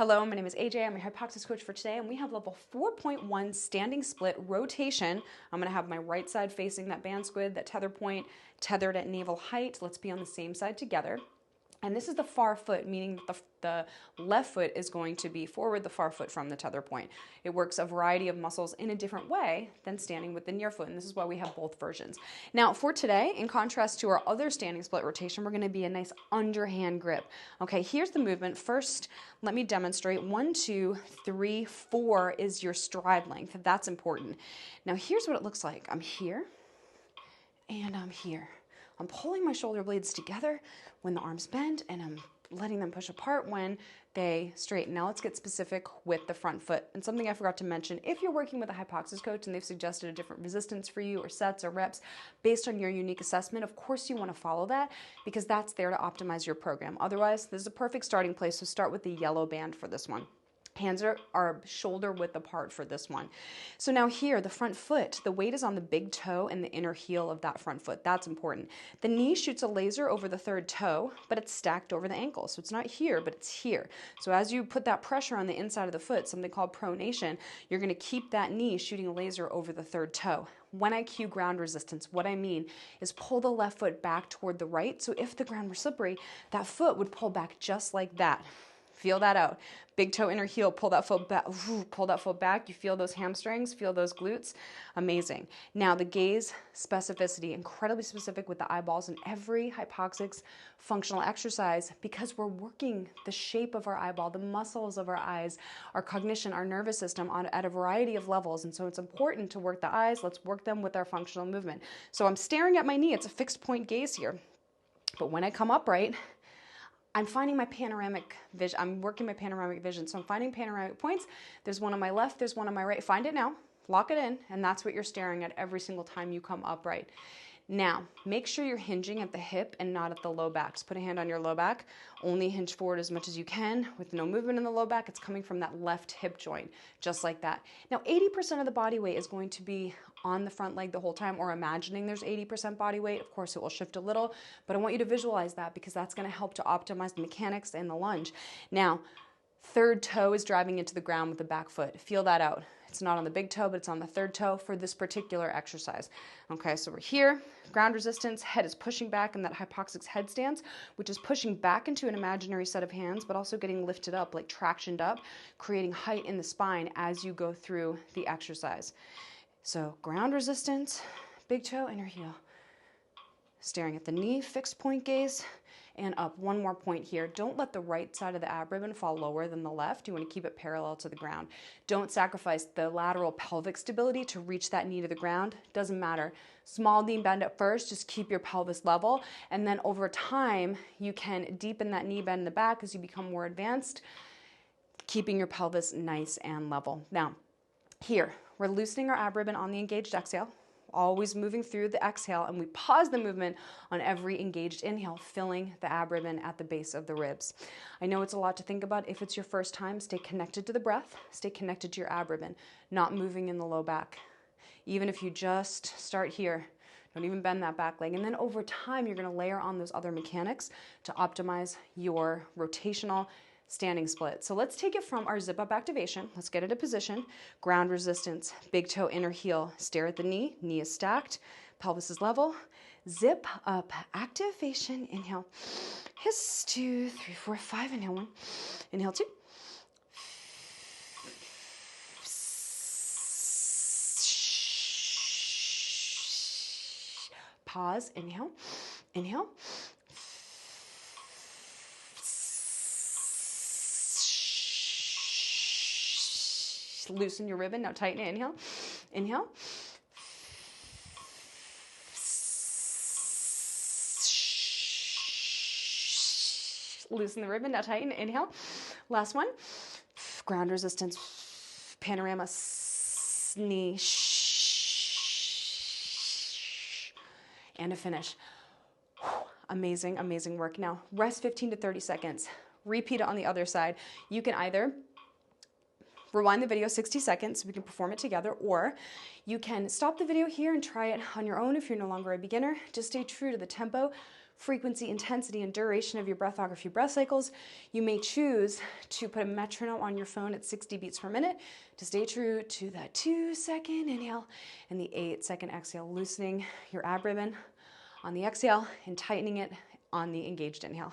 Hello, my name is AJ. I'm your HYPOXiX coach for today, and we have level 4.1 standing split rotation. I'm going to have my right side facing that band squid, that tether point, tethered at navel height. Let's be on the same side together. And this is the far foot, meaning the left foot is going to be forward, the far foot from the tether point. It works a variety of muscles in a different way than standing with the near foot, and this is why we have both versions. Now, for today, in contrast to our other standing split rotation, we're going to be a nice underhand grip. Okay, here's the movement. First, let me demonstrate. 1, 2, 3, 4 is your stride length. That's important. Now, here's what it looks like. I'm here, and I'm here. I'm pulling my shoulder blades together when the arms bend, and I'm letting them push apart when they straighten. Now let's get specific with the front foot. And something I forgot to mention, if you're working with a HYPOXiX coach and they've suggested a different resistance for you or sets or reps based on your unique assessment, of course you want to follow that because that's there to optimize your program. Otherwise, this is a perfect starting place, so start with the yellow band for this one. Hands are shoulder width apart for this one. So now here, the front foot, the weight is on the big toe and the inner heel of that front foot. That's important. The knee shoots a laser over the third toe, but it's stacked over the ankle. So it's not here, but it's here. So as you put that pressure on the inside of the foot, something called pronation, you're going to keep that knee shooting a laser over the third toe. When I cue ground resistance, what I mean is pull the left foot back toward the right. So if the ground were slippery, that foot would pull back just like that. Feel that out. Big toe, inner heel, pull that foot back. Ooh, pull that foot back. You feel those hamstrings, feel those glutes. Amazing. Now the gaze specificity, incredibly specific with the eyeballs in every HYPOXiX functional exercise because we're working the shape of our eyeball, the muscles of our eyes, our cognition, our nervous system at a variety of levels. And so it's important to work the eyes. Let's work them with our functional movement. So I'm staring at my knee. It's a fixed point gaze here. But when I come upright, I'm finding my panoramic vision. I'm working my panoramic vision. So I'm finding panoramic points. There's one on my left, there's one on my right. Find it now, lock it in, and that's what you're staring at every single time you come upright. Now, make sure you're hinging at the hip and not at the low back. Just put a hand on your low back. Only hinge forward as much as you can with no movement in the low back. It's coming from that left hip joint, just like that. Now, 80% of the body weight is going to be on the front leg the whole time, or imagining there's 80% body weight. Of course, it will shift a little, but I want you to visualize that because that's going to help to optimize the mechanics and the lunge. Now, third toe is driving into the ground with the back foot. Feel that out. It's not on the big toe, but it's on the third toe for this particular exercise. Okay, so we're here, ground resistance, head is pushing back in that HYPOXiX headstands, which is pushing back into an imaginary set of hands, but also getting lifted up, like tractioned up, creating height in the spine as you go through the exercise. So ground resistance, big toe, inner heel. Staring at the knee, fixed point gaze, and up. One more point here. Don't let the right side of the ab ribbon fall lower than the left. You want to keep it parallel to the ground. Don't sacrifice the lateral pelvic stability to reach that knee to the ground. Doesn't matter. Small knee bend at first, just keep your pelvis level, and then over time, you can deepen that knee bend in the back as you become more advanced, keeping your pelvis nice and level. Now, here, we're loosening our ab ribbon on the engaged exhale. Always moving through the exhale, and we pause the movement on every engaged inhale, filling the ab ribbon at the base of the ribs. I know it's a lot to think about. If it's your first time, stay connected to the breath, stay connected to your ab ribbon, not moving in the low back. Even if you just start here, don't even bend that back leg. And then over time, you're going to layer on those other mechanics to optimize your rotational standing split. So let's take it from our zip up activation. Let's get it a position. Ground resistance, big toe, inner heel. Stare at the knee. Knee is stacked. Pelvis is level. Zip up activation. Inhale. Hiss, 2, 3, 4, 5. Inhale 1. Inhale 2. Pause. Inhale. Inhale. Loosen your ribbon. Now tighten it. Inhale. Inhale. Loosen the ribbon. Now tighten. Inhale. Last one. Ground resistance. Panorama. Knee. And a finish. Amazing, amazing work. Now rest 15 to 30 seconds. Repeat it on the other side. You can either rewind the video 60 seconds so we can perform it together, or you can stop the video here and try it on your own if you're no longer a beginner. Just stay true to the tempo frequency, intensity, and duration of your breathography breath cycles. You may choose to put a metronome on your phone at 60 beats per minute to stay true to that 2-second inhale and the 8-second exhale, loosening your ab ribbon on the exhale and tightening it on the engaged inhale.